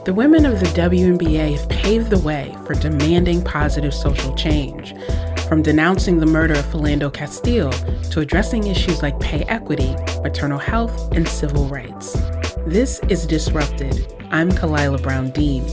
The women of the WNBA have paved the way for demanding positive social change, from denouncing the murder of Philando Castile to addressing issues like pay equity, maternal health, and civil rights. This is Disrupted. I'm Kalila Brown Dean.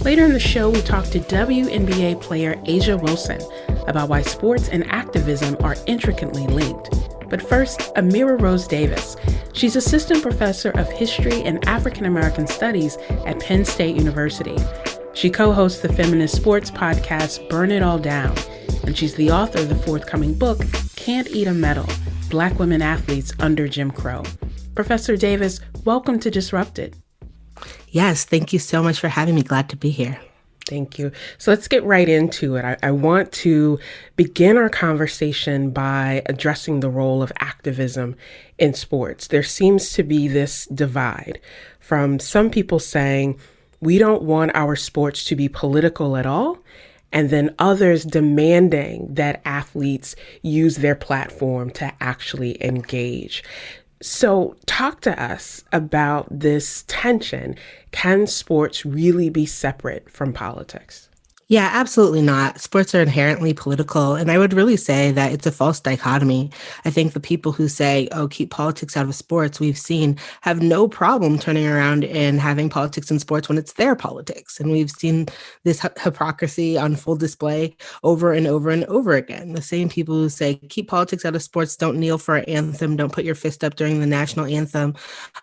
Later in the show, we talk to WNBA player A'ja Wilson about why sports and activism are intricately linked. But first, Amira Rose Davis. She's assistant professor of history and African American studies at Penn State University. She co-hosts the feminist sports podcast Burn It All Down, and she's the author of the forthcoming book, Can't Eat a Medal: Black Women Athletes Under Jim Crow. Professor Davis, welcome to Disrupted. Yes, thank you so much for having me. Glad to be here. Thank you. So let's get right into it. I want to begin our conversation by addressing the role of activism in sports. There seems to be this divide from some people saying we don't want our sports to be political at all, and then others demanding that athletes use their platform to actually engage. So talk to us about this tension. Can sports really be separate from politics? Yeah, absolutely not. Sports are inherently political. And I would really say that it's a false dichotomy. I think the people who say, oh, keep politics out of sports, we've seen have no problem turning around and having politics in sports when it's their politics. And we've seen this hypocrisy on full display over and over and over again. The same people who say, keep politics out of sports, don't kneel for an anthem, don't put your fist up during the national anthem,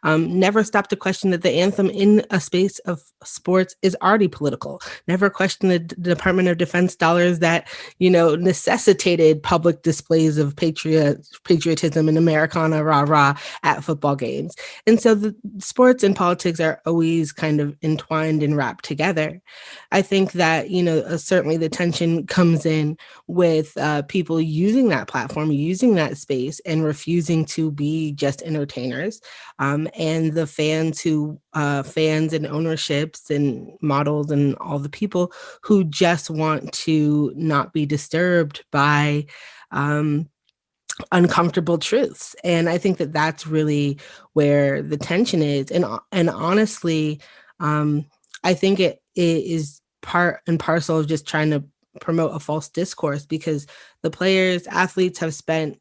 never stop to question that the anthem in a space of sports is already political, never question the Department of Defense dollars that, necessitated public displays of patriotism and Americana rah-rah at football games. And so the sports and politics are always kind of entwined and wrapped together. I think that, certainly the tension comes in with people using that platform, using that space and refusing to be just entertainers. And the fans and ownerships and models and all the people who just want to not be disturbed by uncomfortable truths. And I think that that's really where the tension is. And honestly, I think it is part and parcel of just trying to promote a false discourse, because the players, athletes have spent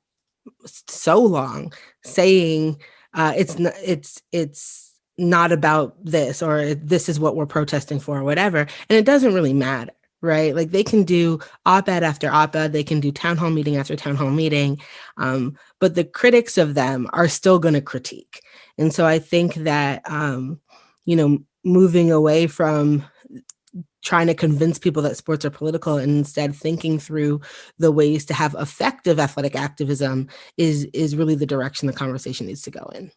so long saying it's not about this, or this is what we're protesting for, or whatever. And it doesn't really matter, right? Like, they can do op-ed after op-ed, they can do town hall meeting after town hall meeting, but the critics of them are still going to critique. And so I think that, moving away from trying to convince people that sports are political and instead thinking through the ways to have effective athletic activism is really the direction the conversation needs to go in.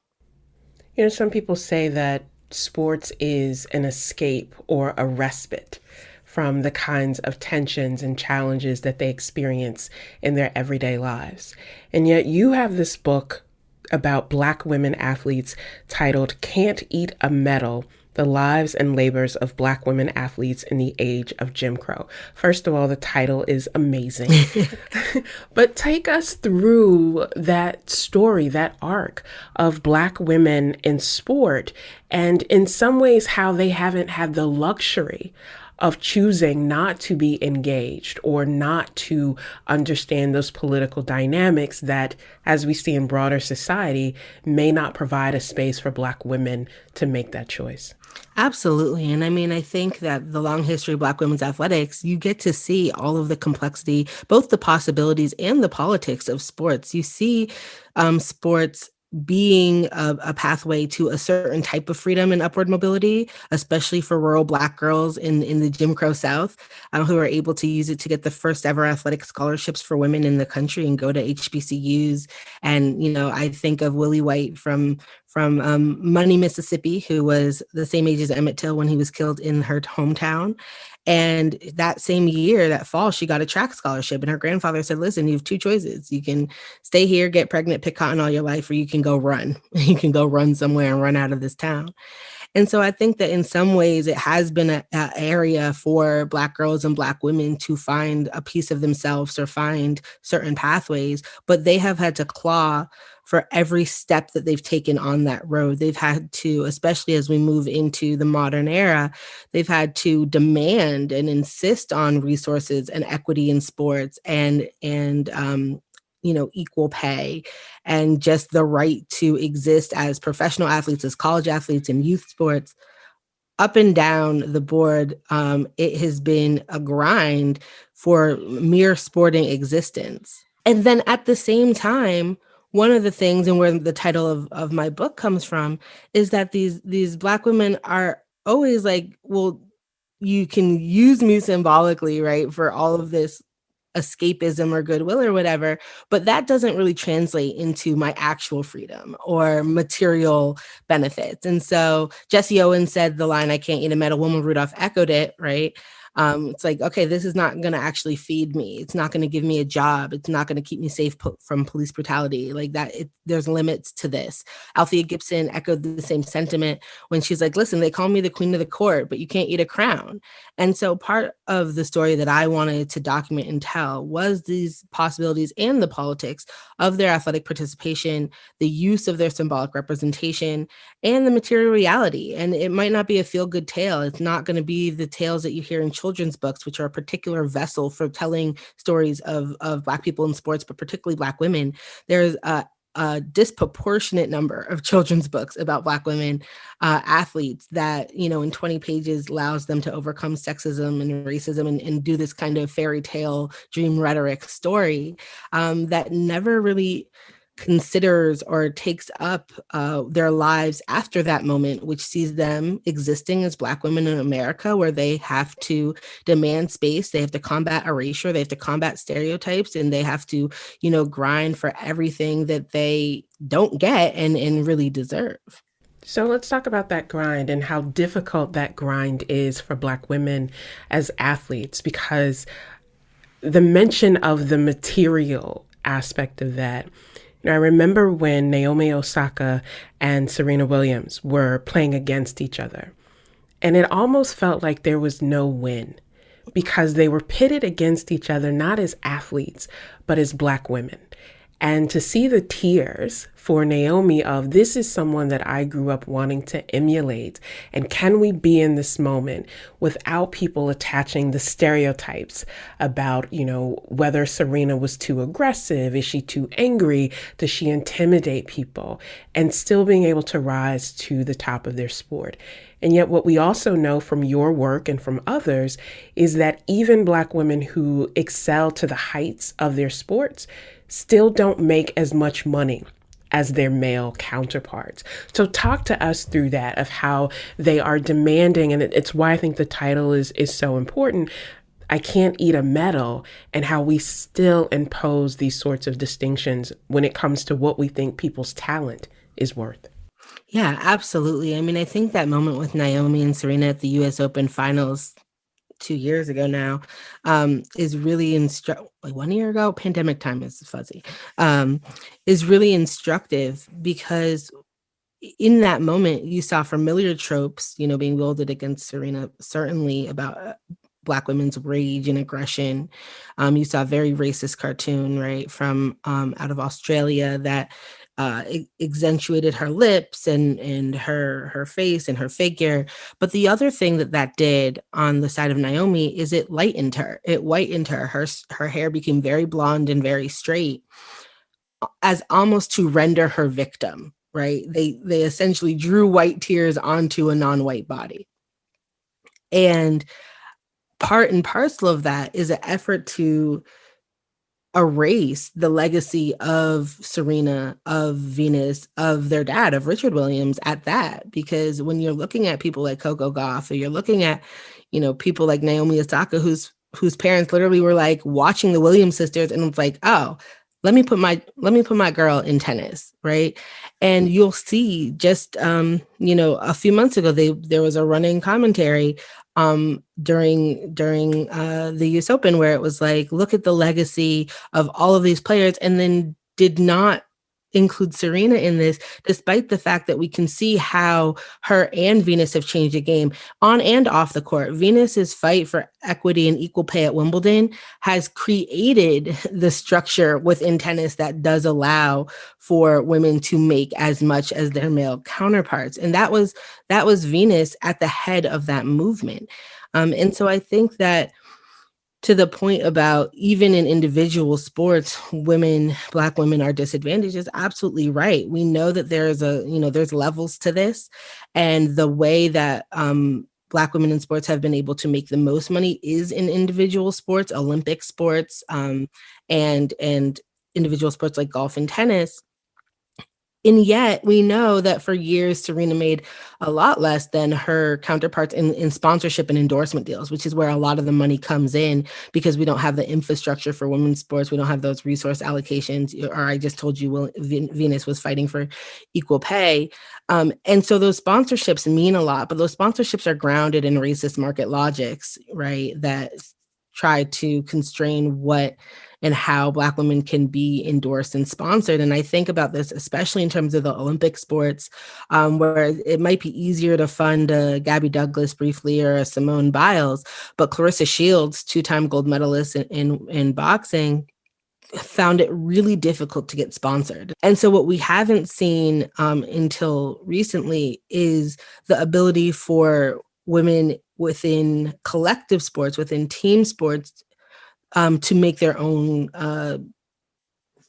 Some people say that sports is an escape or a respite from the kinds of tensions and challenges that they experience in their everyday lives. And yet you have this book about Black women athletes titled Can't Eat a Medal: The Lives and Labors of Black Women Athletes in the Age of Jim Crow. First of all, the title is amazing. But take us through that story, that arc of Black women in sport, and in some ways how they haven't had the luxury of choosing not to be engaged or not to understand those political dynamics that, as we see in broader society, may not provide a space for Black women to make that choice. Absolutely. And I think that the long history of Black women's athletics, you get to see all of the complexity, both the possibilities and the politics of sports. You see sports being a pathway to a certain type of freedom and upward mobility, especially for rural Black girls in the Jim Crow South, who are able to use it to get the first ever athletic scholarships for women in the country and go to HBCUs. And, I think of Willie White from Money, Mississippi, who was the same age as Emmett Till when he was killed in her hometown. And that same year, that fall, she got a track scholarship. And her grandfather said, listen, you have two choices. You can stay here, get pregnant, pick cotton all your life, or you can go run. You can go run somewhere and run out of this town. And so I think that in some ways it has been an area for Black girls and Black women to find a piece of themselves or find certain pathways, but they have had to claw for every step that they've taken on that road. They've had to, especially as we move into the modern era, they've had to demand and insist on resources and equity in sports and equal pay and just the right to exist as professional athletes, as college athletes in youth sports. Up and down the board, it has been a grind for mere sporting existence. And then at the same time, one of the things, and where the title of my book comes from, is that these Black women are always like, well, you can use me symbolically, right, for all of this escapism or goodwill or whatever, but that doesn't really translate into my actual freedom or material benefits. And so Jesse Owens said the line, "I can't eat a medal." Wilma Rudolph echoed it, right? It's like, okay, this is not going to actually feed me. It's not going to give me a job. It's not going to keep me safe from police brutality. Like that, there's limits to this. Althea Gibson echoed the same sentiment when she's like, listen, they call me the queen of the court, but you can't eat a crown. And so part of the story that I wanted to document and tell was these possibilities and the politics of their athletic participation, the use of their symbolic representation, and the material reality. And it might not be a feel-good tale. It's not going to be the tales that you hear in children's books, which are a particular vessel for telling stories of Black people in sports, but particularly Black women. There's a disproportionate number of children's books about Black women athletes that, in 20 pages allows them to overcome sexism and racism and do this kind of fairy tale dream rhetoric story that never really considers or takes up their lives after that moment, which sees them existing as Black women in America, where they have to demand space, they have to combat erasure, they have to combat stereotypes, and they have to, grind for everything that they don't get and really deserve. So let's talk about that grind and how difficult that grind is for Black women as athletes, because the mention of the material aspect of that, I remember when Naomi Osaka and Serena Williams were playing against each other, and it almost felt like there was no win because they were pitted against each other, not as athletes, but as Black women. And to see the tears for Naomi of, this is someone that I grew up wanting to emulate. And can we be in this moment without people attaching the stereotypes about, whether Serena was too aggressive? Is she too angry? Does she intimidate people? And still being able to rise to the top of their sport. And yet what we also know from your work and from others is that even Black women who excel to the heights of their sports still don't make as much money as their male counterparts. So talk to us through that, of how they are demanding, and it's why I think the title is so important, I Can't Eat a Medal, and how we still impose these sorts of distinctions when it comes to what we think people's talent is worth. Yeah, absolutely. I mean, I think that moment with Naomi and Serena at the US Open finals 2 years ago now, is really like 1 year ago, pandemic time is fuzzy, is really instructive, because in that moment you saw familiar tropes, being wielded against Serena, certainly about Black women's rage and aggression. You saw a very racist cartoon, right, from out of Australia that accentuated her lips and her face and her figure. But the other thing that did on the side of Naomi is it lightened her. It whitened her. Her hair became very blonde and very straight, as almost to render her victim, right? They essentially drew white tears onto a non-white body. And part and parcel of that is an effort to erase the legacy of Serena, of Venus, of their dad, of Richard Williams at that. Because when you're looking at people like Coco Gauff, or you're looking at, people like Naomi Osaka, whose parents literally were like watching the Williams sisters, and it's like, oh, let me put my girl in tennis, right? And you'll see just a few months ago there was a running commentary during the US Open where it was like, look at the legacy of all of these players, and then did not include Serena in this, despite the fact that we can see how her and Venus have changed the game on and off the court. Venus's fight for equity and equal pay at Wimbledon has created the structure within tennis that does allow for women to make as much as their male counterparts. And that was Venus at the head of that movement. And so I think that, to the point about even in individual sports, Black women are disadvantaged is absolutely right. We know that there's levels to this, and the way that Black women in sports have been able to make the most money is in individual sports, Olympic sports, and individual sports like golf and tennis. And yet we know that for years, Serena made a lot less than her counterparts in sponsorship and endorsement deals, which is where a lot of the money comes in, because we don't have the infrastructure for women's sports. We don't have those resource allocations. Or I just told you, Venus was fighting for equal pay. And so those sponsorships mean a lot, but those sponsorships are grounded in racist market logics, right? That try to constrain what and how Black women can be endorsed and sponsored. And I think about this, especially in terms of the Olympic sports, where it might be easier to fund a Gabby Douglas briefly or a Simone Biles, but Clarissa Shields, two-time gold medalist in boxing, found it really difficult to get sponsored. And so what we haven't seen until recently is the ability for women within collective sports, within team sports, to make their own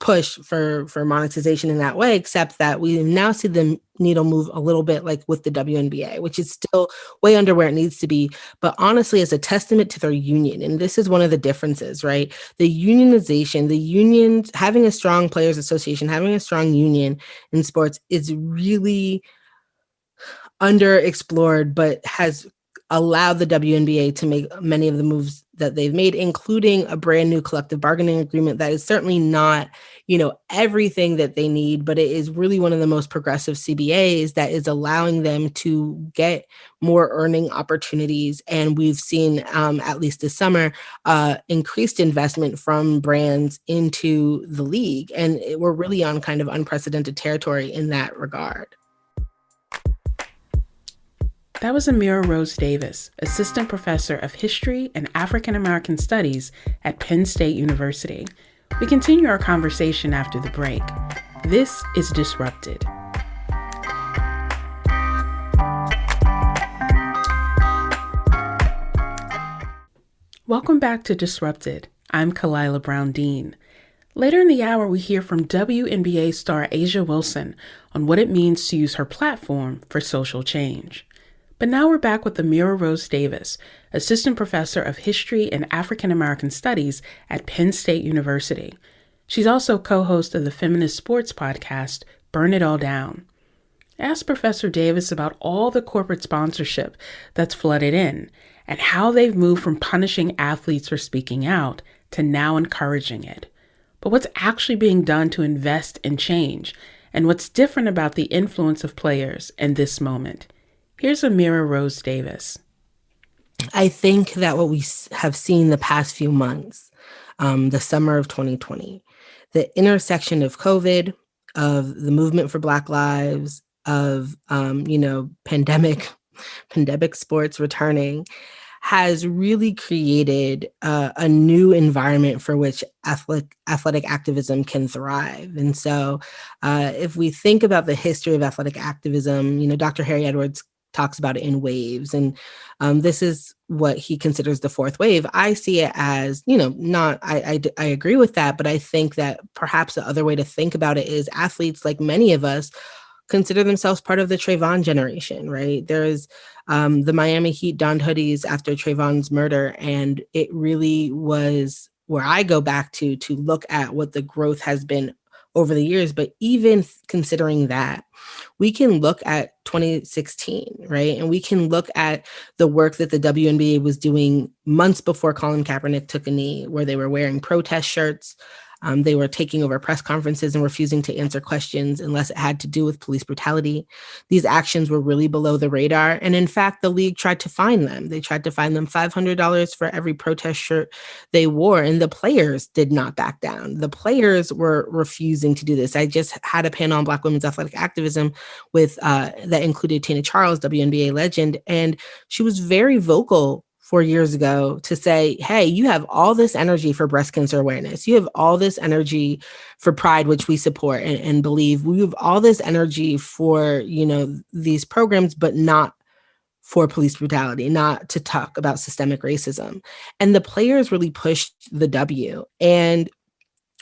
push for monetization in that way, except that we now see the needle move a little bit, like with the WNBA, which is still way under where it needs to be, but honestly is a testament to their union. And this is one of the differences, right? The unionization, the unions, having a strong players association, having a strong union in sports is really underexplored, but has allowed the WNBA to make many of the moves that they've made, including a brand new collective bargaining agreement that is certainly not, everything that they need, but it is really one of the most progressive CBAs that is allowing them to get more earning opportunities. And we've seen, at least this summer, increased investment from brands into the league. And we're really on kind of unprecedented territory in that regard. That was Amira Rose Davis, Assistant Professor of History and African American Studies at Penn State University. We continue our conversation after the break. This is Disrupted. Welcome back to Disrupted. I'm Kalila Brown Dean. Later in the hour, we hear from WNBA star A'ja Wilson on what it means to use her platform for social change. But now we're back with Amira Rose Davis, Assistant Professor of History and African American Studies at Penn State University. She's also co-host of the feminist sports podcast, Burn It All Down. I asked Professor Davis about all the corporate sponsorship that's flooded in and how they've moved from punishing athletes for speaking out to now encouraging it. But what's actually being done to invest in change, and what's different about the influence of players in this moment? Here's Amira Rose Davis. I think that what we have seen the past few months, the summer of 2020, the intersection of COVID, of the movement for Black lives, of pandemic sports returning, has really created a new environment for which athletic activism can thrive. And so if we think about the history of athletic activism, Dr. Harry Edwards talks about it in waves. And this is what he considers the fourth wave. I see it as, I agree with that, but I think that perhaps the other way to think about it is athletes, like many of us, consider themselves part of the Trayvon generation, right? There's the Miami Heat donned hoodies after Trayvon's murder, and it really was where I go back to look at what the growth has been over the years. But even considering that, we can look at 2016, right? And we can look at the work that the WNBA was doing months before Colin Kaepernick took a knee, where they were wearing protest shirts, They were taking over press conferences and refusing to answer questions unless it had to do with police brutality. These actions were really below the radar. And in fact, the league tried to fine them. They tried to fine them $500 for every protest shirt they wore. And the players did not back down. The players were refusing to do this. I just had a panel on Black women's athletic activism with that included Tina Charles, WNBA legend. And she was very vocal 4 years ago to say, hey, you have all this energy for breast cancer awareness. You have all this energy for Pride, which we support and believe. We have all this energy for, these programs, but not for police brutality, not to talk about systemic racism. And the players really pushed the W. And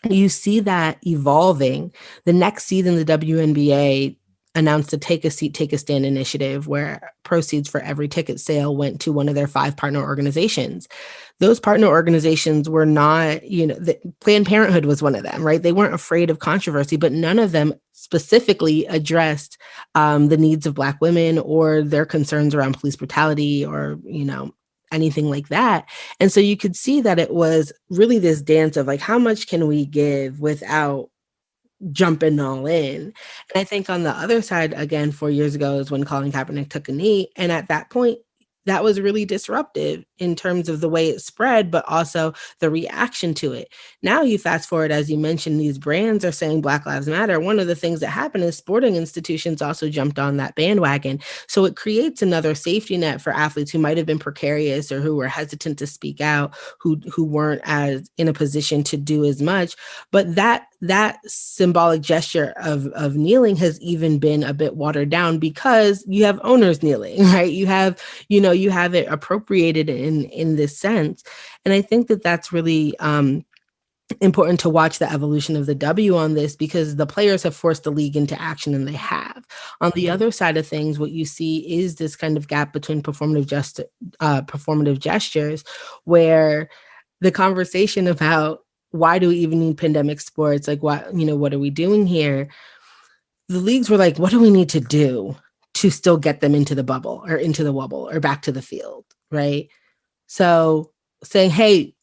you see that evolving. The next season, the WNBA announced a Take a Seat, Take a Stand initiative where proceeds for every ticket sale went to one of their 5 partner organizations. Those partner organizations were not, Planned Parenthood was one of them, right? They weren't afraid of controversy, but none of them specifically addressed the needs of Black women or their concerns around police brutality or, anything like that. And so you could see that it was really this dance of like, how much can we give without jumping all in? And I think on the other side, again, 4 years ago is when Colin Kaepernick took a knee. And at that point, that was really disruptive in terms of the way it spread, but also the reaction to it. Now you fast forward, as you mentioned, these brands are saying Black Lives Matter. One of the things that happened is sporting institutions also jumped on that bandwagon. So it creates another safety net for athletes who might have been precarious or who were hesitant to speak out, who weren't as in a position to do as much. But that symbolic gesture of kneeling has even been a bit watered down because you have owners kneeling, right? You have it appropriated in this sense. And I think that that's really important to watch the evolution of the W on this because the players have forced the league into action and they have. On the other side of things, what you see is this kind of gap between performative gestures where the conversation about why do we even need pandemic sports? Like, what are we doing here? The leagues were like, what do we need to do to still get them into the bubble or into the wobble or back to the field, right? So saying, hey,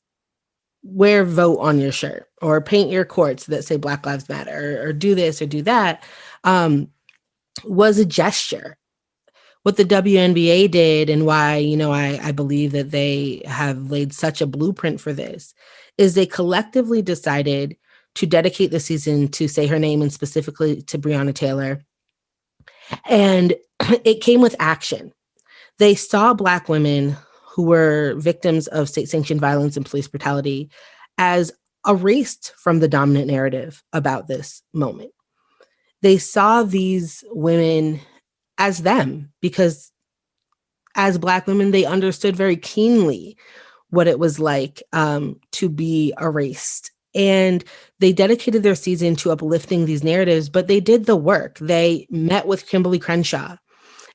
wear vote on your shirt or paint your courts that say Black Lives Matter or do this or do that was a gesture. What the WNBA did and why, I believe that they have laid such a blueprint for this is they collectively decided to dedicate the season to say her name and specifically to Breonna Taylor. And it came with action. They saw Black women who were victims of state-sanctioned violence and police brutality as erased from the dominant narrative about this moment. They saw these women as them because as Black women, they understood very keenly what it was like to be erased. And they dedicated their season to uplifting these narratives, but they did the work. They met with Kimberly Crenshaw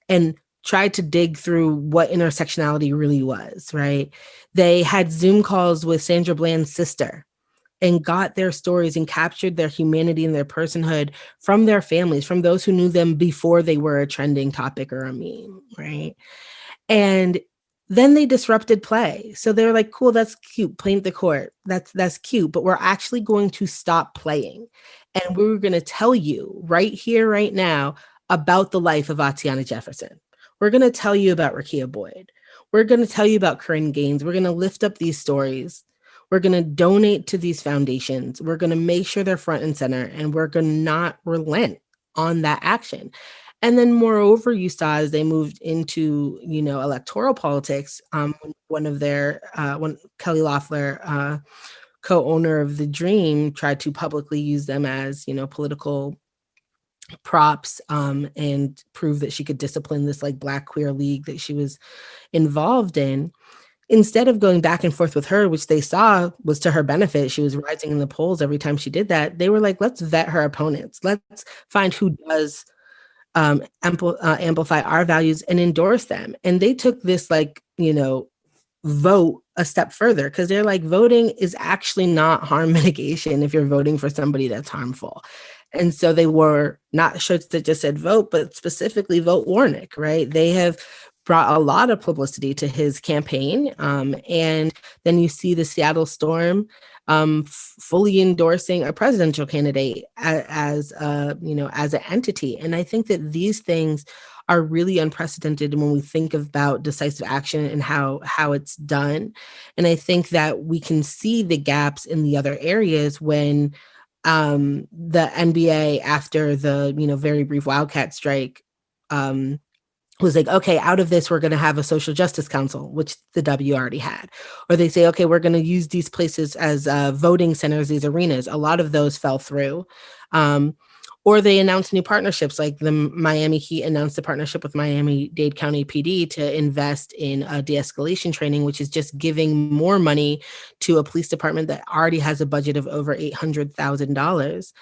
and tried to dig through what intersectionality really was, right? They had Zoom calls with Sandra Bland's sister and got their stories and captured their humanity and their personhood from their families, from those who knew them before they were a trending topic or a meme, right? And then they disrupted play. So they were like, cool, that's cute, paint the court. That's cute, but we're actually going to stop playing. And we're going to tell you right here, right now, about the life of Atiana Jefferson. We're going to tell you about Rakia Boyd. We're going to tell you about Corinne Gaines. We're going to lift up these stories. We're going to donate to these foundations. We're going to make sure they're front and center, and we're going to not relent on that action. And then moreover, you saw as they moved into, electoral politics, when Kelly Loeffler, co-owner of The Dream, tried to publicly use them as, political props and prove that she could discipline this like Black queer league that she was involved in. Instead of going back and forth with her, which they saw was to her benefit, she was rising in the polls every time she did that. They were like, let's vet her opponents. Let's find who does amplify our values and endorse them. And they took this vote a step further because they're like, voting is actually not harm mitigation if you're voting for somebody that's harmful. And so they wore not shirts that just said vote, but specifically vote Warnock, right? They have brought a lot of publicity to his campaign. And then you see the Seattle Storm fully endorsing a presidential candidate as as an entity. And I think that these things are really unprecedented when we think about decisive action and how it's done. And I think that we can see the gaps in the other areas when the NBA, after the very brief Wildcat strike, um, was like, okay, out of this, we're going to have a social justice council, which the W already had. Or they say, okay, we're going to use these places as voting centers, these arenas. A lot of those fell through. Or they announced new partnerships, like the Miami Heat announced a partnership with Miami-Dade County PD to invest in de-escalation training, which is just giving more money to a police department that already has a budget of over $800,000.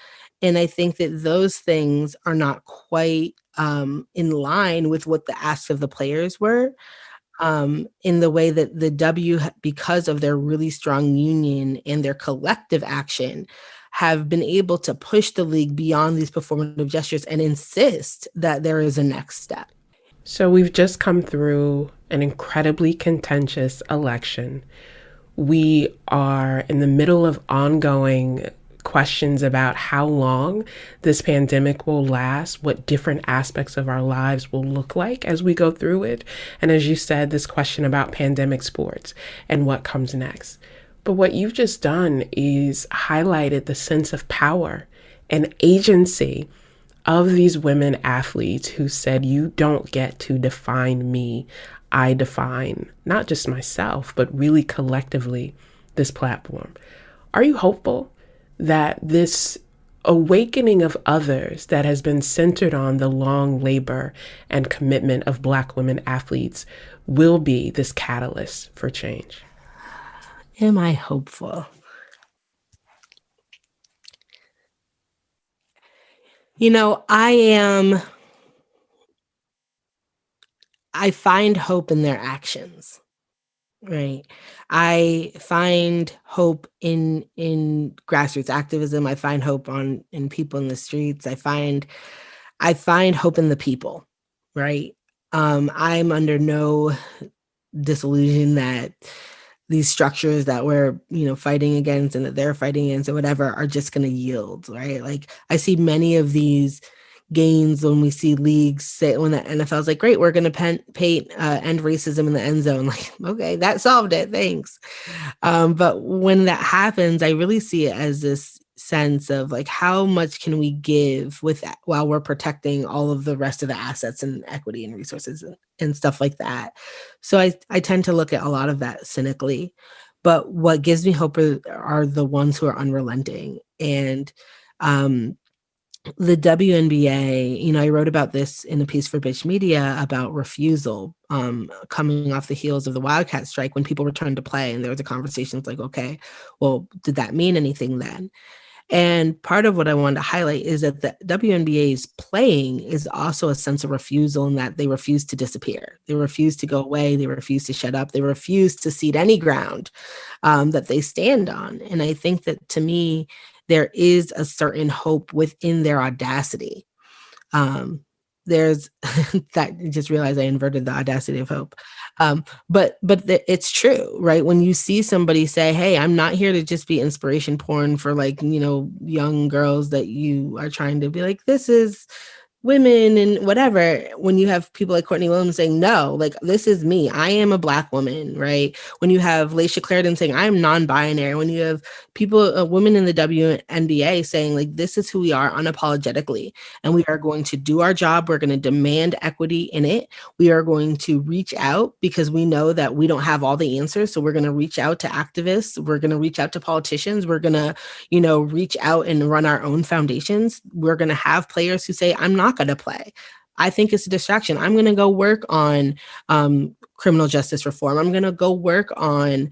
And I think that those things are not quite in line with what the asks of the players were, in the way that the W, because of their really strong union and their collective action, have been able to push the league beyond these performative gestures and insist that there is a next step. So we've just come through an incredibly contentious election. We are in the middle of ongoing questions about how long this pandemic will last, what different aspects of our lives will look like as we go through it. And as you said, this question about pandemic sports and what comes next. But what you've just done is highlighted the sense of power and agency of these women athletes who said, you don't get to define me. I define not just myself, but really collectively this platform. Are you hopeful that this awakening of others that has been centered on the long labor and commitment of Black women athletes will be this catalyst for change? Am I hopeful? I am. I find hope in their actions, right? I find hope in grassroots activism. I find hope in people in the streets. I find hope in the people, right? I'm under no disillusion that these structures that we're fighting against and that they're fighting against or whatever are just going to yield, right? Like, I see many of these gains when we see leagues say, when the NFL is like, great, we're going to end racism in the end zone. Like, okay, that solved it, thanks. But when that happens, I really see it as this sense of like, how much can we give with that while we're protecting all of the rest of the assets and equity and resources and stuff like that. So I tend to look at a lot of that cynically, but what gives me hope are the ones who are unrelenting. And the WNBA, I wrote about this in a piece for Bitch Media about refusal, coming off the heels of the Wildcat strike, when people returned to play and there was a conversation. It's like, okay, well, did that mean anything then? And part of what I wanted to highlight is that the WNBA's playing is also a sense of refusal, in that they refuse to disappear. They refuse to go away. They refuse to shut up. They refuse to cede any ground that they stand on. And I think that, to me, there is a certain hope within their audacity. There's that, just realized I inverted the audacity of hope. But it's true, right? When you see somebody say, hey, I'm not here to just be inspiration porn for young girls that you are trying to be like, this is women and whatever. When you have people like Courtney Williams saying, no, like, this is me, I am a Black woman, right? When you have Laisha Clarendon saying, I'm non-binary. When you have people, women in the WNBA saying, like, this is who we are unapologetically, and we are going to do our job. We're going to demand equity in it. We are going to reach out because we know that we don't have all the answers. So we're going to reach out to activists. We're going to reach out to politicians. We're going to, reach out and run our own foundations. We're going to have players who say, I'm not going to play. I think it's a distraction. I'm going to go work on criminal justice reform. I'm going to go work on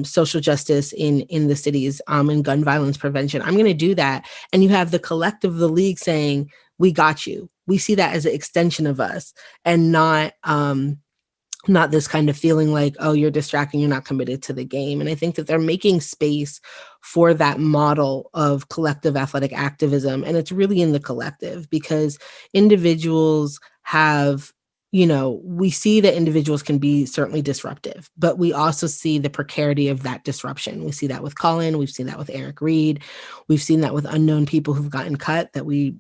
social justice in the cities, and gun violence prevention. I'm going to do that. And you have the collective of the league saying, we got you. We see that as an extension of us, and not this kind of feeling like, oh, you're distracting, you're not committed to the game. And I think that they're making space for that model of collective athletic activism. And it's really in the collective, because individuals have we see that individuals can be certainly disruptive, but we also see the precarity of that disruption. We see that with Colin. We've seen that with Eric Reed. We've seen that with unknown people who've gotten cut that we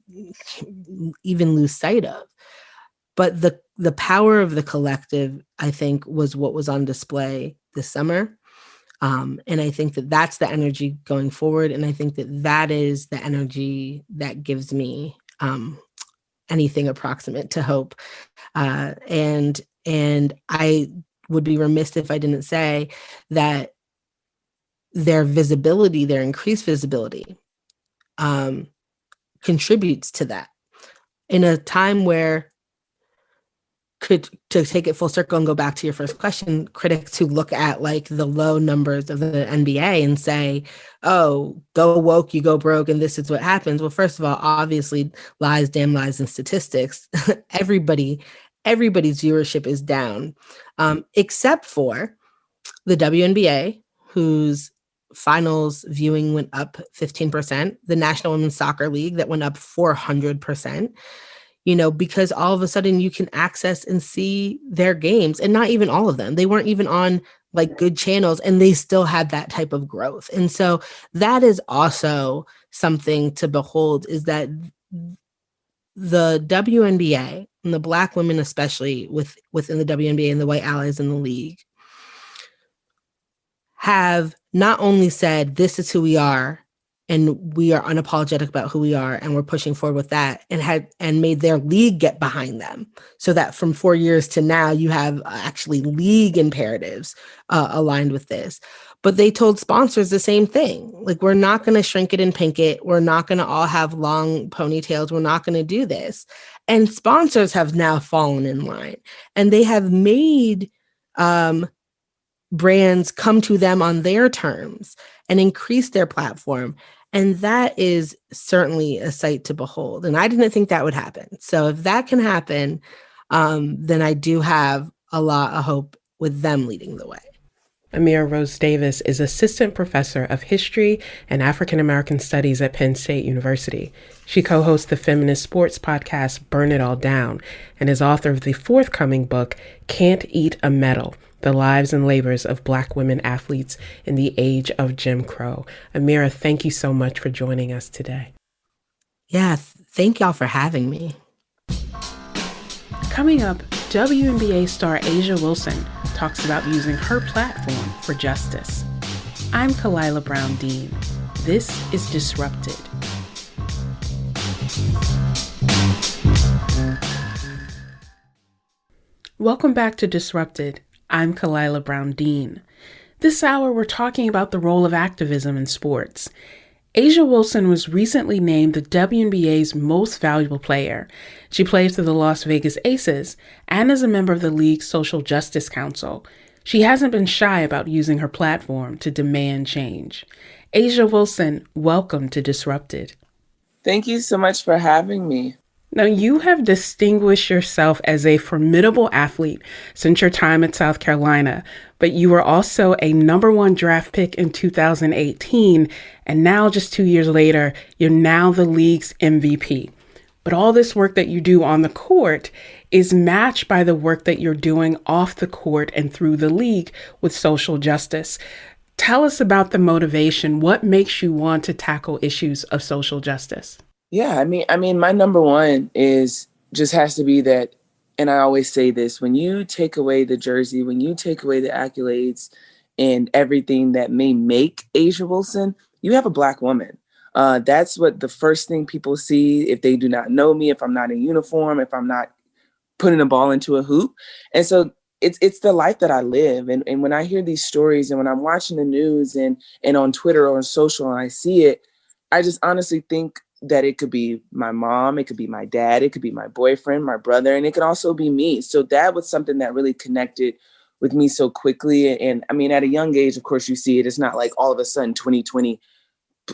even lose sight of. But the power of the collective, I think, was what was on display this summer. And I think that that's the energy going forward. And I think that that is the energy that gives me anything approximate to hope. And I would be remiss if I didn't say that their visibility, their increased visibility, contributes to that. In a time where, to take it full circle and go back to your first question, critics who look at like the low numbers of the NBA and say, oh, go woke, you go broke, and this is what happens. Well, first of all, obviously lies, damn lies, and statistics. Everybody's viewership is down, except for the WNBA, whose finals viewing went up 15%, the National Women's Soccer League that went up 400%. Because all of a sudden you can access and see their games, and not even all of them. They weren't even on like good channels, and they still had that type of growth. And so that is also something to behold, is that the WNBA and the Black women, especially within the WNBA and the white allies in the league, have not only said, this is who we are, and we are unapologetic about who we are, and we're pushing forward with that, and made their league get behind them, so that from 4 years to now, you have actually league imperatives aligned with this. But they told sponsors the same thing. Like, we're not going to shrink it and pink it. We're not going to all have long ponytails. We're not going to do this. And sponsors have now fallen in line, and they have made brands come to them on their terms and increase their platform. And that is certainly a sight to behold. And I didn't think that would happen. So if that can happen, then I do have a lot of hope with them leading the way. Amira Rose Davis is Assistant Professor of History and African American Studies at Penn State University. She co-hosts the feminist sports podcast Burn It All Down and is author of the forthcoming book, Can't Eat a Medal: The Lives and Labors of Black Women Athletes in the Age of Jim Crow. Amira, thank you so much for joining us today. Yeah, thank y'all for having me. Coming up, WNBA star A'ja Wilson talks about using her platform for justice. I'm Kalila Brown Dean. This is Disrupted. Welcome back to Disrupted. I'm Kalila Brown Dean. This hour, we're talking about the role of activism in sports. A'ja Wilson was recently named the WNBA's most valuable player. She plays for the Las Vegas Aces and is a member of the league's Social Justice Council. She hasn't been shy about using her platform to demand change. A'ja Wilson, welcome to Disrupted. Thank you so much for having me. Now, you have distinguished yourself as a formidable athlete since your time at South Carolina, but you were also a #1 draft pick in 2018, and now just 2 years later, you're now the league's MVP. But all this work that you do on the court is matched by the work that you're doing off the court and through the league with social justice. Tell us about the motivation. What makes you want to tackle issues of social justice? Yeah, I mean, my #1 is just has to be that, and I always say this, when you take away the jersey, when you take away the accolades and everything that may make A'ja Wilson, you have a Black woman. That's what the first thing people see if they do not know me, if I'm not in uniform, if I'm not putting a ball into a hoop. And so it's the life that I live. And when I hear these stories and when I'm watching the news and on Twitter or on social and I see it, I just honestly think that it could be my mom, it could be my dad, it could be my boyfriend, my brother, and it could also be me. So that was something that really connected with me so quickly. And I mean, at a young age, of course, you see it. It's not like all of a sudden 2020,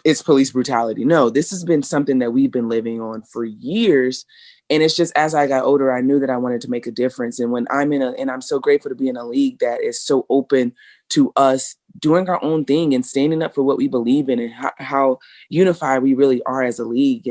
it's police brutality. No, this has been something that we've been living on for years. And it's just, as I got older, I knew that I wanted to make a difference. And when and I'm so grateful to be in a league that is so open to us doing our own thing and standing up for what we believe in and how unified we really are as a league.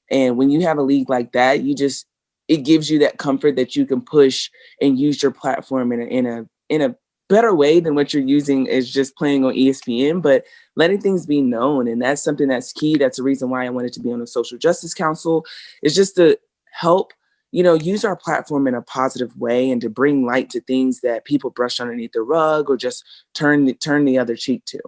And when you have a league like that, you just, it gives you that comfort that you can push and use your platform in a better way than what you're using is just playing on ESPN, but letting things be known. And that's something that's key. That's the reason why I wanted to be on the Social Justice Council, is just to help, use our platform in a positive way and to bring light to things that people brush underneath the rug or just turn the other cheek to.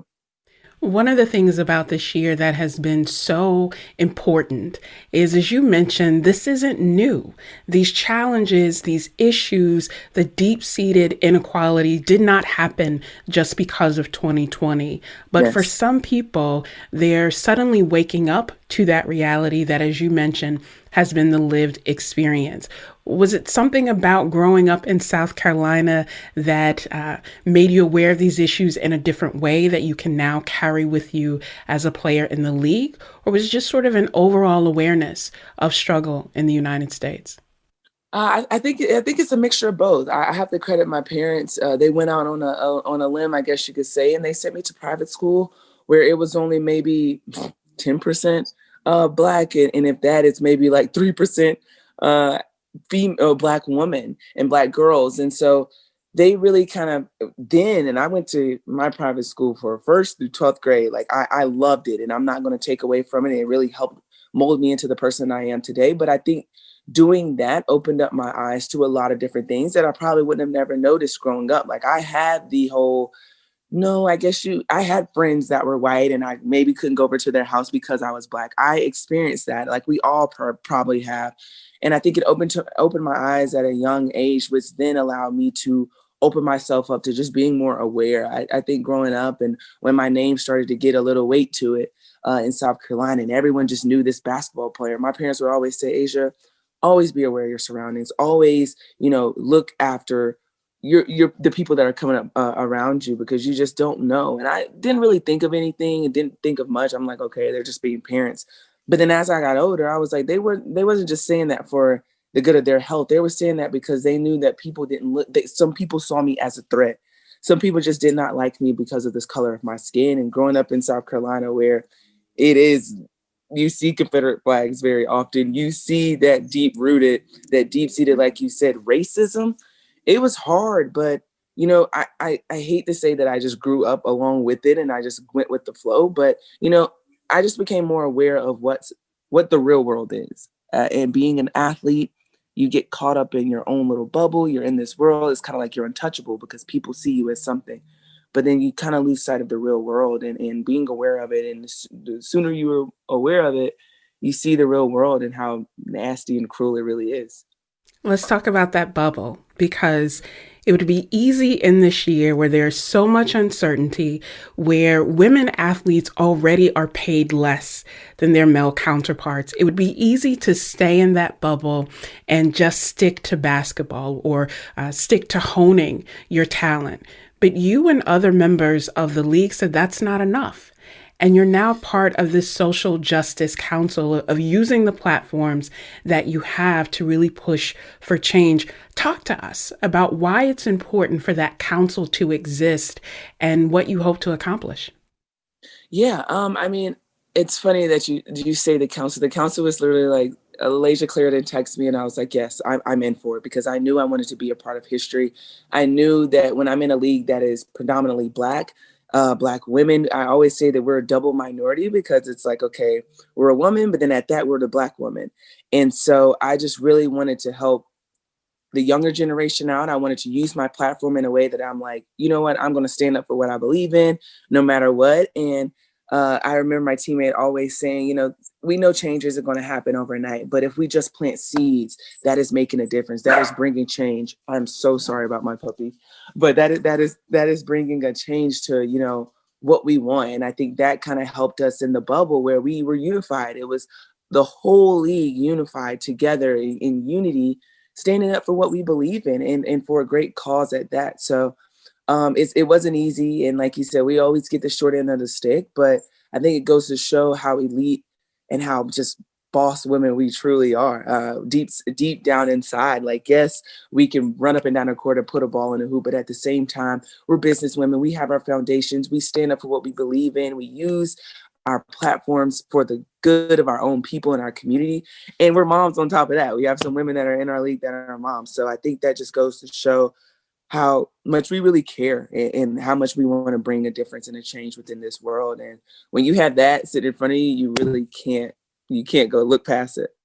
One of the things about this year that has been so important is, as you mentioned, this isn't new. These challenges, these issues, the deep-seated inequality did not happen just because of 2020. But for Yes. some people, they're suddenly waking up to that reality that, as you mentioned, has been the lived experience. Was it something about growing up in South Carolina that made you aware of these issues in a different way that you can now carry with you as a player in the league? Or was it just sort of an overall awareness of struggle in the United States? I think it's a mixture of both. I have to credit my parents. They went out on a limb, I guess you could say, and they sent me to private school where it was only maybe 10% black, and if that, it's maybe like 3% uh, female black women and black girls, and so they really kind of then. And I went to my private school for first through 12th grade. Like I loved it, and I'm not going to take away from it. It really helped mold me into the person I am today. But I think doing that opened up my eyes to a lot of different things that I probably wouldn't have never noticed growing up. Like I had the whole, no, I had friends that were white and I maybe couldn't go over to their house because I was black. I experienced that, like we all probably have. And I think it opened my eyes at a young age, which then allowed me to open myself up to just being more aware. I think growing up and when my name started to get a little weight to it in South Carolina and everyone just knew this basketball player, my parents would always say, Asia, always be aware of your surroundings. Always, look after the people that are coming up around you, because you just don't know. And I didn't really think of anything and didn't think of much. I'm like, okay, they're just being parents. But then as I got older, I was like, they wasn't just saying that for the good of their health. They were saying that because they knew that people didn't look. Some people saw me as a threat. Some people just did not like me because of this color of my skin. And growing up in South Carolina, where it is, you see Confederate flags very often. You see that deep-seated, like you said, racism. It was hard, but I hate to say that I just grew up along with it and I just went with the flow. But I just became more aware of what the real world is. And being an athlete, you get caught up in your own little bubble. You're in this world. It's kind of like you're untouchable because people see you as something. But then you kind of lose sight of the real world and being aware of it. And the sooner you're aware of it, you see the real world and how nasty and cruel it really is. Let's talk about that bubble, because it would be easy in this year where there's so much uncertainty, where women athletes already are paid less than their male counterparts. It would be easy to stay in that bubble and just stick to basketball or stick to honing your talent. But you and other members of the league said that's not enough. And you're now part of this social justice council of using the platforms that you have to really push for change. Talk to us about why it's important for that council to exist and what you hope to accomplish. Yeah, I mean, it's funny that you say the council. The council was literally like, Alasia Clarendon texted me and I was like, yes, I'm in for it, because I knew I wanted to be a part of history. I knew that when I'm in a league that is predominantly black women, I always say that we're a double minority, because it's like, okay, we're a woman, but then at that, we're the black woman. And so I just really wanted to help the younger generation out. I wanted to use my platform in a way that I'm like, you know what, I'm going to stand up for what I believe in, no matter what. And I remember my teammate always saying, we know change isn't going to happen overnight, but if we just plant seeds, that is making a difference. That is bringing change. I'm so sorry about my puppy, but that is bringing a change to, what we want. And I think that kind of helped us in the bubble where we were unified. It was the whole league unified together in unity, standing up for what we believe in and for a great cause at that. So it wasn't easy. And like you said, we always get the short end of the stick, but I think it goes to show how elite and how just boss women we truly are, deep down inside. Like, yes, we can run up and down the court and put a ball in a hoop, but at the same time, we're business women. We have our foundations. We stand up for what we believe in. We use our platforms for the good of our own people in our community. And we're moms on top of that. We have some women that are in our league that are moms. So I think that just goes to show how much we really care and how much we want to bring a difference and a change within this world. And when you have that sit in front of you, you really can't go look past it.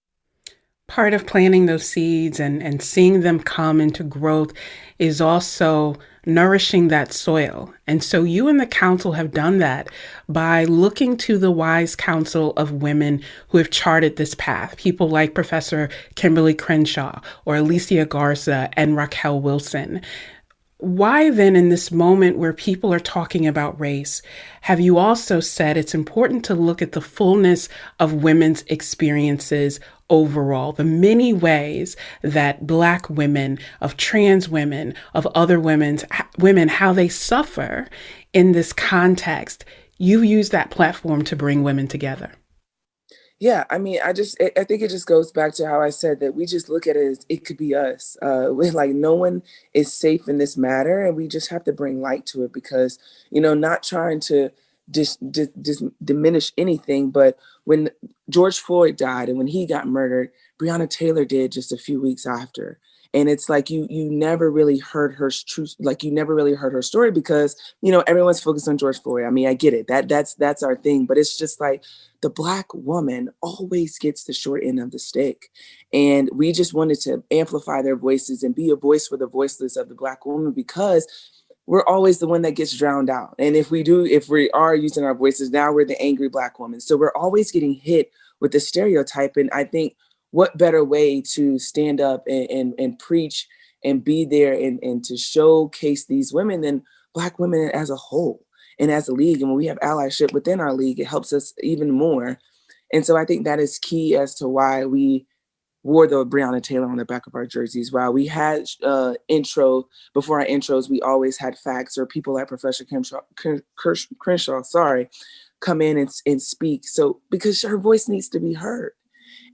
Part of planting those seeds and seeing them come into growth is also nourishing that soil. And so you and the council have done that by looking to the wise counsel of women who have charted this path, people like Professor Kimberly Crenshaw or Alicia Garza and Raquel Wilson. Why then, in this moment where people are talking about race, have you also said it's important to look at the fullness of women's experiences overall, the many ways that Black women, of trans women, of other women, how they suffer in this context? You use that platform to bring women together. Yeah, I mean, I think it just goes back to how I said that we just look at it as it could be us. We like no one is safe in this matter, and we just have to bring light to it because not trying to diminish anything, but when George Floyd died and when he got murdered, Breonna Taylor did just a few weeks after. And it's like you never really heard her truth, like you never really heard her story because everyone's focused on George Floyd. I mean, I get it. That's our thing, but it's just like the Black woman always gets the short end of the stick. And we just wanted to amplify their voices and be a voice for the voiceless of the Black woman because we're always the one that gets drowned out. And if we are using our voices, now we're the angry Black woman. So we're always getting hit with the stereotype. And I think what better way to stand up and preach and be there and to showcase these women than Black women as a whole and as a league. And when we have allyship within our league, it helps us even more. And so I think that is key as to why we wore the Breonna Taylor on the back of our jerseys. While we had before our intros, we always had facts or people like Professor Crenshaw, come in and speak. So because her voice needs to be heard.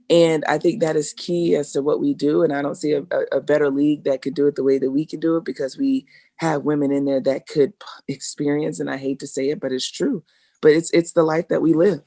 And I think that is key as to what we do. And I don't see a better league that could do it the way that we can do it because we have women in there that could experience, and I hate to say it, but it's true. But it's the life that we live.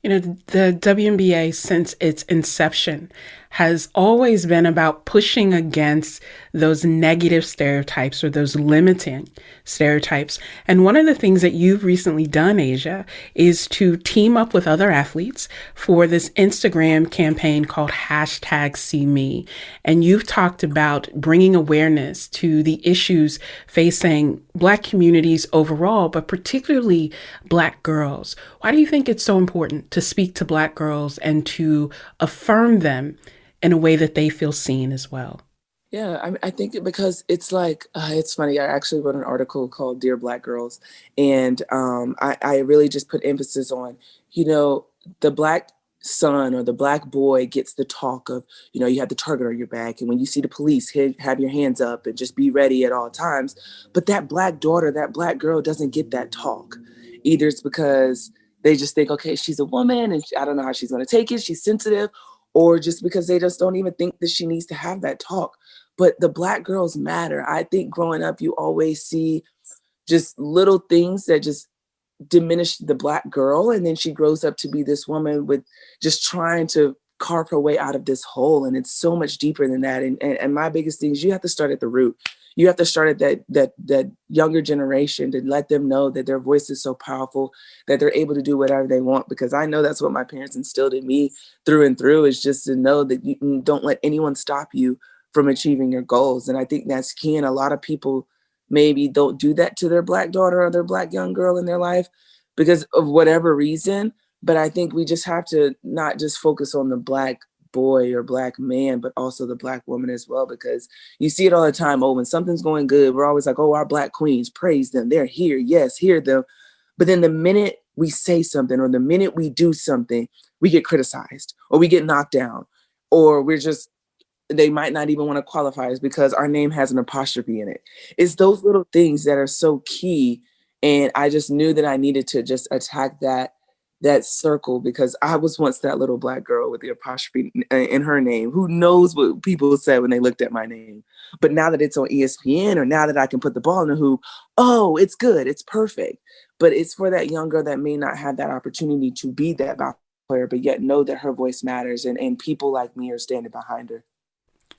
The WNBA, since its inception, has always been about pushing against those negative stereotypes or those limiting stereotypes. And one of the things that you've recently done, Asia, is to team up with other athletes for this Instagram campaign called #SeeMe. And you've talked about bringing awareness to the issues facing Black communities overall, but particularly Black girls. Why do you think it's so important to speak to Black girls and to affirm them in a way that they feel seen as well? Yeah, I think because it's like, it's funny. I actually wrote an article called Dear Black Girls. And I really just put emphasis on, the Black son or the Black boy gets the talk of, you have the target on your back. And when you see the police, have your hands up and just be ready at all times. But that Black daughter, that Black girl doesn't get that talk. Either it's because they just think, okay, she's a woman and I don't know how she's going to take it. She's sensitive. Or just because they just don't even think that she needs to have that talk. But the Black girls matter. I think growing up, you always see just little things that just diminish the Black girl. And then she grows up to be this woman with just trying to carve her way out of this hole. And it's so much deeper than that. And my biggest thing is you have to start at the root. You have to start at that younger generation to let them know that their voice is so powerful, that they're able to do whatever they want. Because I know that's what my parents instilled in me through and through, is just to know that you don't let anyone stop you from achieving your goals. And I think that's key. And a lot of people maybe don't do that to their Black daughter or their Black young girl in their life because of whatever reason. But I think we just have to not just focus on the Black boy or Black man, but also the Black woman as well, because you see it all the time. Oh, when something's going good, we're always like, oh, our Black queens, praise them. They're here. Yes, hear them. But then the minute we say something or the minute we do something, we get criticized or we get knocked down or they might not even want to qualify us because our name has an apostrophe in it. It's those little things that are so key. And I just knew that I needed to just attack that that circle, because I was once that little Black girl with the apostrophe in her name. Who knows what people said when they looked at my name? But now that it's on ESPN, or now that I can put the ball in the hoop, oh, it's good, it's perfect. But it's for that young girl that may not have that opportunity to be that basketball player, but yet know that her voice matters, and people like me are standing behind her.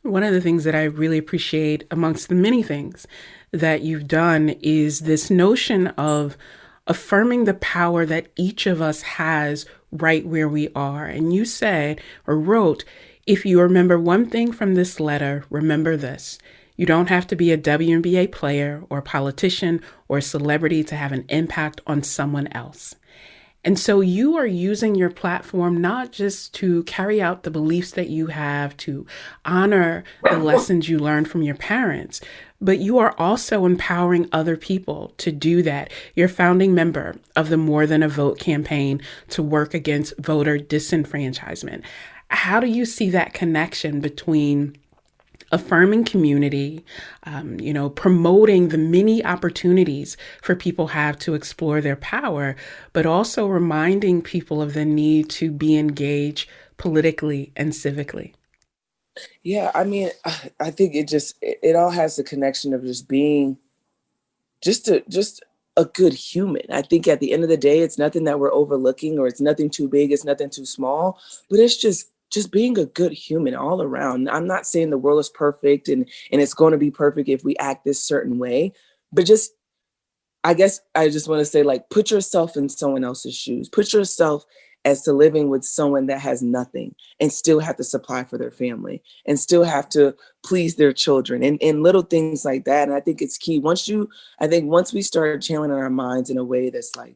One of the things that I really appreciate amongst the many things that you've done is this notion of affirming the power that each of us has right where we are. And you said or wrote, if you remember one thing from this letter, remember this. You don't have to be a WNBA player or politician or celebrity to have an impact on someone else. And so you are using your platform not just to carry out the beliefs that you have, to honor the lessons you learned from your parents, but you are also empowering other people to do that. You're founding member of the More Than a Vote campaign to work against voter disenfranchisement. How do you see that connection between affirming community, promoting the many opportunities for people have to explore their power, but also reminding people of the need to be engaged politically and civically? Yeah, I mean, I think it all has the connection of just being just a good human. I think at the end of the day, it's nothing that we're overlooking, or it's nothing too big, it's nothing too small, but it's just being a good human all around. I'm not saying the world is perfect and it's going to be perfect if we act this certain way, but I guess I just want to say, like, put yourself in someone else's shoes. Put yourself as to living with someone that has nothing and still have to supply for their family and still have to please their children, and little things like that. And I think it's key. Once we start channeling our minds in a way that's like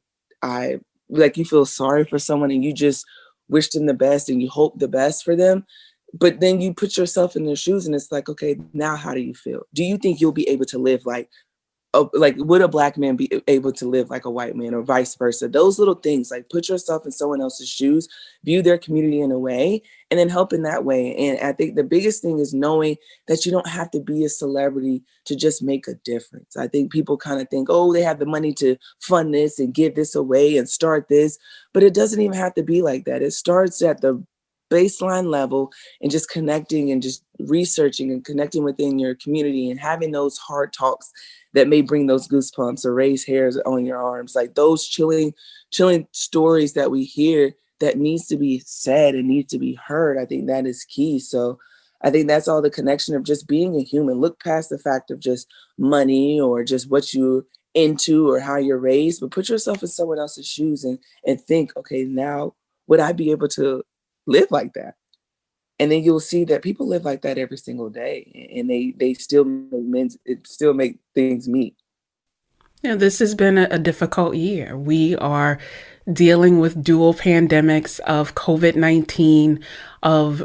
you feel sorry for someone and you just wish them the best and you hope the best for them. But then you put yourself in their shoes and it's like, okay, now how do you feel? Do you think you'll be able to live like would a Black man be able to live like a white man, or vice versa? Those little things, like, put yourself in someone else's shoes, view their community in a way, and then help in that way. And I think the biggest thing is knowing that you don't have to be a celebrity to just make a difference. I think people kind of think, oh, they have the money to fund this and give this away and start this, but it doesn't even have to be like that. It starts at the baseline level, and just connecting and just researching and connecting within your community and having those hard talks that may bring those goosebumps or raise hairs on your arms, like those chilling stories that we hear that needs to be said and needs to be heard. I think that is key. So I think that's all the connection of just being a human. Look past the fact of just money or just what you're into or how you're raised, but put yourself in someone else's shoes and think, okay, now would I be able to live like that? And then you'll see that people live like that every single day, and they still make things meet. This has been a difficult year. We are dealing with dual pandemics of COVID-19, of,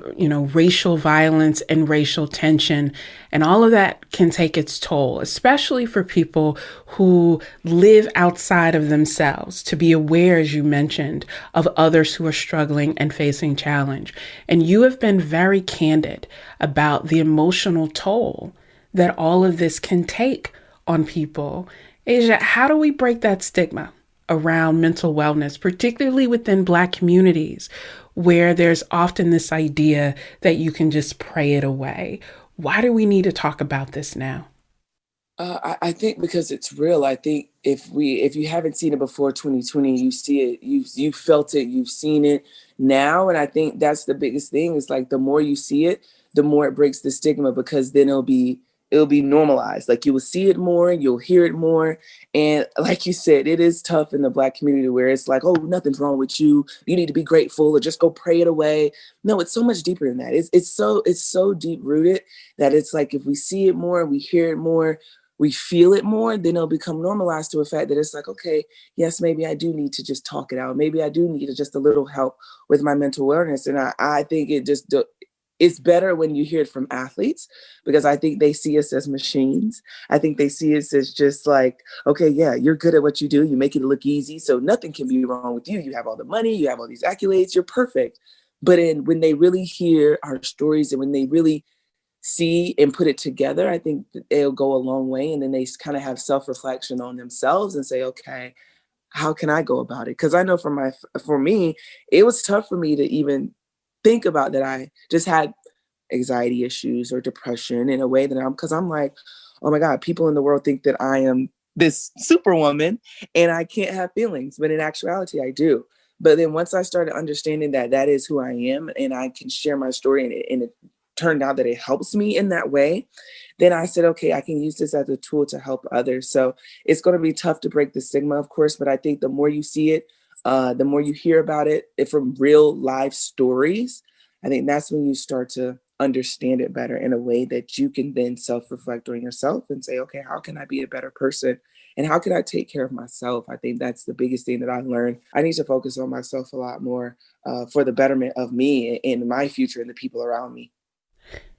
racial violence and racial tension. And all of that can take its toll, especially for people who live outside of themselves, to be aware, as you mentioned, of others who are struggling and facing challenge. And you have been very candid about the emotional toll that all of this can take on people. Asia, how do we break that stigma around mental wellness, particularly within Black communities, where there's often this idea that you can just pray it away? Why do we need to talk about this now? I think because it's real. I think if you haven't seen it before 2020, you see it, you felt it, you've seen it now. And I think that's the biggest thing, is like, the more you see it, the more it breaks the stigma, because then it'll be normalized. Like, you will see it more, you'll hear it more. And like you said, it is tough in the Black community, where it's like, oh, nothing's wrong with you. You need to be grateful, or just go pray it away. No, it's so much deeper than that. It's so deep rooted that it's like, if we see it more, we hear it more, we feel it more, then it'll become normalized to a fact that it's like, okay, yes, maybe I do need to just talk it out. Maybe I do need just a little help with my mental wellness. And I think it's better when you hear it from athletes, because I think they see us as machines. I think they see us as just like, okay, yeah, you're good at what you do. You make it look easy, so nothing can be wrong with you. You have all the money, you have all these accolades, you're perfect. But when they really hear our stories, and when they really see and put it together, I think it'll go a long way. And then they kind of have self-reflection on themselves and say, okay, how can I go about it? Because I know for me, it was tough for me to even think about that I just had anxiety issues or depression in a way that because I'm like, oh my God, people in the world think that I am this superwoman and I can't have feelings, but in actuality, I do. But then once I started understanding that that is who I am and I can share my story and it turned out that it helps me in that way, then I said, okay, I can use this as a tool to help others. So it's going to be tough to break the stigma, of course, but I think the more you see it, the more you hear about it from real life stories, I think that's when you start to understand it better in a way that you can then self-reflect on yourself and say, okay, how can I be a better person? And how can I take care of myself? I think that's the biggest thing that I learned. I need to focus on myself a lot more for the betterment of me and my future and the people around me.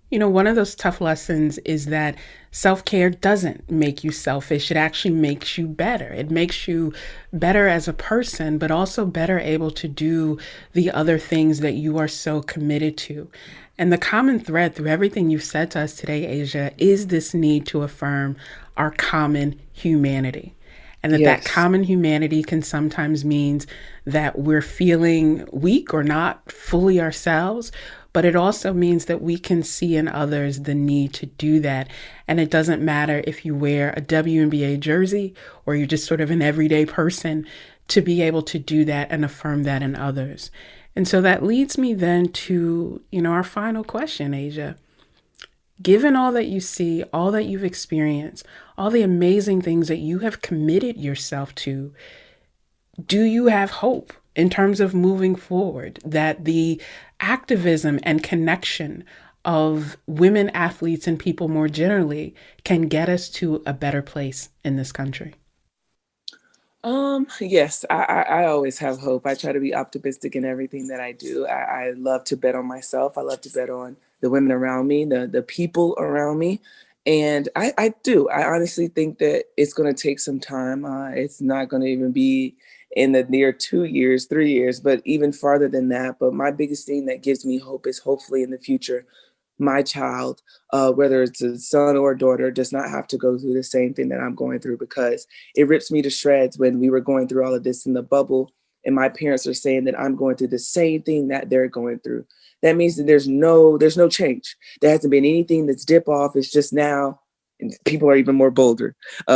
You know, one of those tough lessons is that self-care doesn't make you selfish. It actually makes you better. It makes you better as a person, but also better able to do the other things that you are so committed to. And the common thread through everything you've said to us today, Asia, is this need to affirm our common humanity. And that Yes. common humanity can sometimes means that we're feeling weak or not fully ourselves, but it also means that we can see in others the need to do that. And it doesn't matter if you wear a WNBA jersey or you're just sort of an everyday person, to be able to do that and affirm that in others. And so that leads me then to, our final question, Asia. Given all that you see, all that you've experienced, all the amazing things that you have committed yourself to, do you have hope in terms of moving forward, that the activism and connection of women athletes and people more generally can get us to a better place in this country? Yes, I always have hope. I try to be optimistic in everything that I do. I love to bet on myself. I love to bet on the women around me, the people around me. And I do. I honestly think that it's going to take some time. It's not going to even be in the near 2 years, 3 years, but even farther than that. But my biggest thing that gives me hope is hopefully in the future, my child, whether it's a son or a daughter, does not have to go through the same thing that I'm going through, because it rips me to shreds when we were going through all of this in the bubble and my parents are saying that I'm going through the same thing that they're going through. That means that there's no change. There hasn't been anything that's dip off. It's just now people are even more bolder.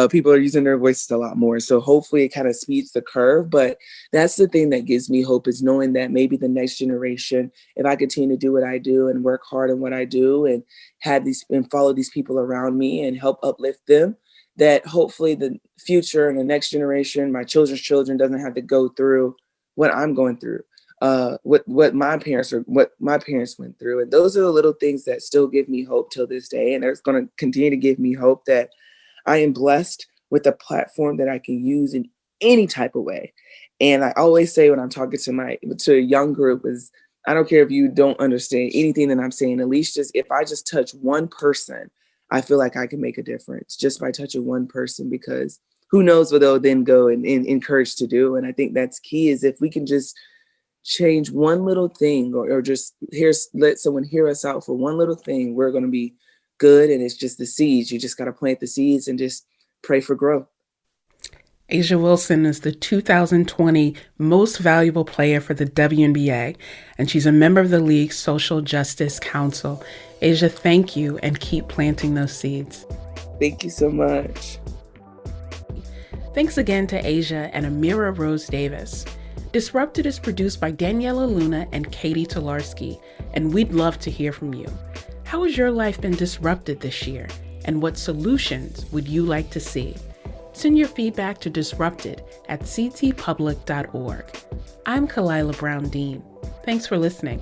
People are using their voices a lot more. So hopefully it kind of speeds the curve. But that's the thing that gives me hope, is knowing that maybe the next generation, if I continue to do what I do and work hard in what I do and follow these people around me and help uplift them, that hopefully the future and the next generation, my children's children, doesn't have to go through what I'm going through. What my parents went through. And those are the little things that still give me hope till this day. And it's going to continue to give me hope that I am blessed with a platform that I can use in any type of way. And I always say when I'm talking to a young group is, I don't care if you don't understand anything that I'm saying, at least just if I just touch one person, I feel like I can make a difference just by touching one person, because who knows what they'll then go and encourage to do. And I think that's key, is if we can just change one little thing, or just let someone hear us out for one little thing, we're going to be good. And it's just the seeds. You just got to plant the seeds and just pray for growth. A'ja Wilson is the 2020 Most Valuable Player for the WNBA, and she's a member of the league's Social Justice Council. A'ja, thank you, and keep planting those seeds. Thank you so much. Thanks again to A'ja and Amira Rose Davis. Disrupted is produced by Daniela Luna and Katie Tolarski, and we'd love to hear from you. How has your life been disrupted this year, and what solutions would you like to see? Send your feedback to disrupted@ctpublic.org. I'm Kalila Brown Dean. Thanks for listening.